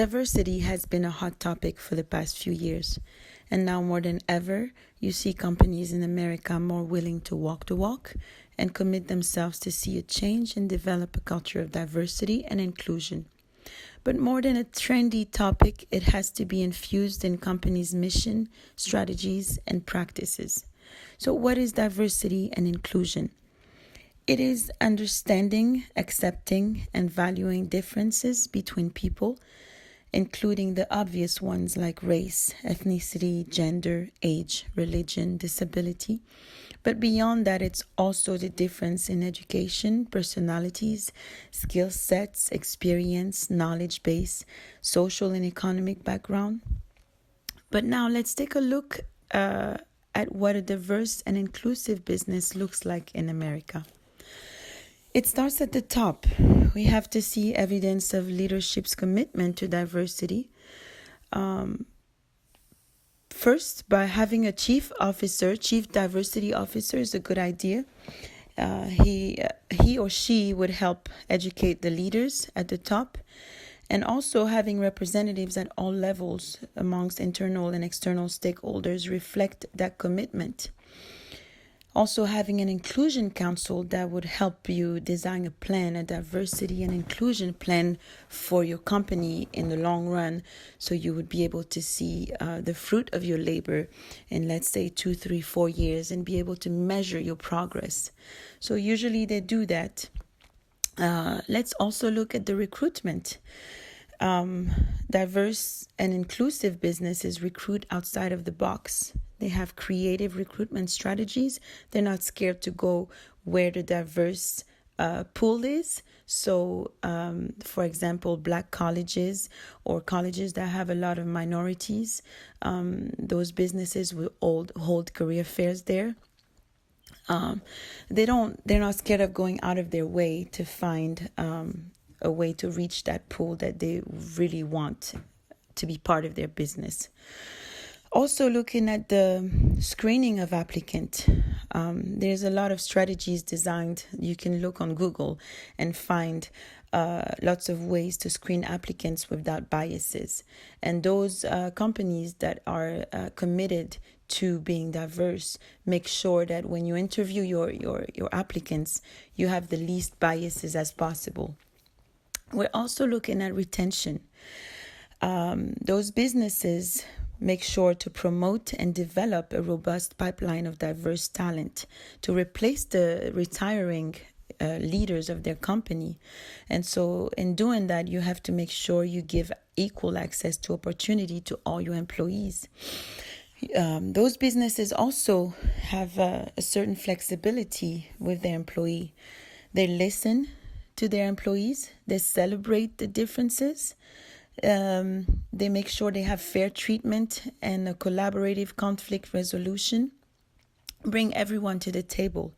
Diversity has been a hot topic for the past few years, and now more than ever, you see companies in America more willing to walk the walk and commit themselves to see a change and develop a culture of diversity and inclusion. But more than a trendy topic, it has to be infused in companies' mission, strategies, and practices. So, what is diversity and inclusion? It is understanding, accepting, and valuing differences between people, including the obvious ones like race, ethnicity, gender, age, religion, disability. But beyond that, it's also the difference in education, personalities, skill sets, experience, knowledge base, social and economic background. But now let's take a look at what a diverse and inclusive business looks like in America. It starts at the top. We have to see evidence of leadership's commitment to diversity. First, by having a chief diversity officer is a good idea. He or she would help educate the leaders at the top, and also having representatives at all levels amongst internal and external stakeholders reflect that commitment. Also having an inclusion council that would help you design a diversity and inclusion plan for your company in the long run, so you would be able to see the fruit of your labor in, let's say, 2, 3, 4 years and be able to measure your progress. So usually they do that. Let's also look at the recruitment. Diverse and inclusive businesses recruit outside of the box. They have creative recruitment strategies. They're not scared to go where the diverse pool is. So, for example, Black colleges or colleges that have a lot of minorities, those businesses will hold career fairs there. They're not scared of going out of their way to find a way to reach that pool that they really want to be part of their business. Also looking at the screening of applicant, there's a lot of strategies designed. You can look on Google and find lots of ways to screen applicants without biases. And those companies that are committed to being diverse make sure that when you interview your applicants, you have the least biases as possible. We're also looking at retention. Those businesses make sure to promote and develop a robust pipeline of diverse talent to replace the retiring leaders of their company. And so in doing that, you have to make sure you give equal access to opportunity to all your employees. Those businesses also have a certain flexibility with their employee. They listen to their employees. They celebrate the differences. They make sure they have fair treatment and a collaborative conflict resolution. Bring everyone to the table.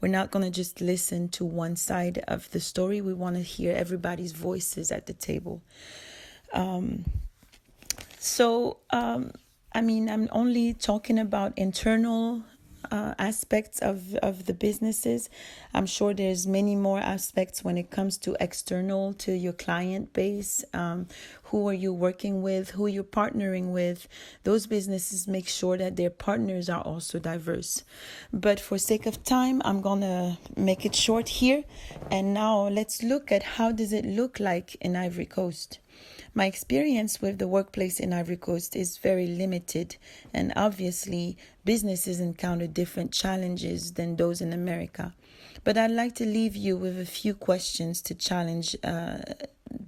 We're not going to just listen to one side of the story. We want to hear everybody's voices at the table. I'm only talking about internal aspects of the businesses. I'm sure there's many more aspects when it comes to external, to your client base. Who are you working with? Who you're partnering with? Those businesses make sure that their partners are also diverse. But for sake of time, I'm gonna make it short here. And now let's look at how does it look like in Ivory Coast. My experience with the workplace in Ivory Coast is very limited, and obviously businesses encounter different challenges than those in America. But I'd like to leave you with a few questions to challenge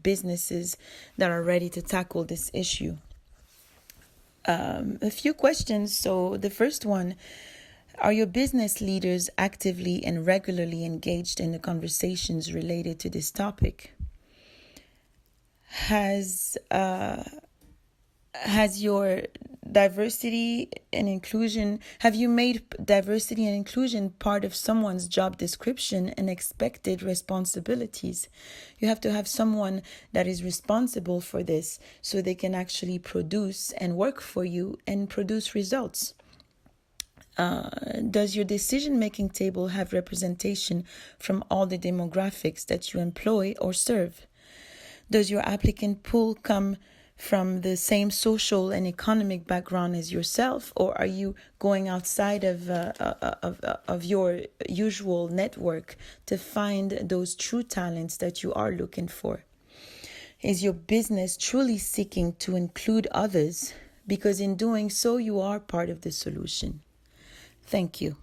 businesses that are ready to tackle this issue. A few questions. So the first one, are your business leaders actively and regularly engaged in the conversations related to this topic? Has your diversity and inclusion, have you made diversity and inclusion part of someone's job description and expected responsibilities? You have to have someone that is responsible for this so they can actually produce and work for you and produce results. Does your decision-making table have representation from all the demographics that you employ or serve? Does your applicant pool come from the same social and economic background as yourself, or are you going outside of your usual network to find those true talents that you are looking for? Is your business truly seeking to include others? Because in doing so, you are part of the solution. Thank you.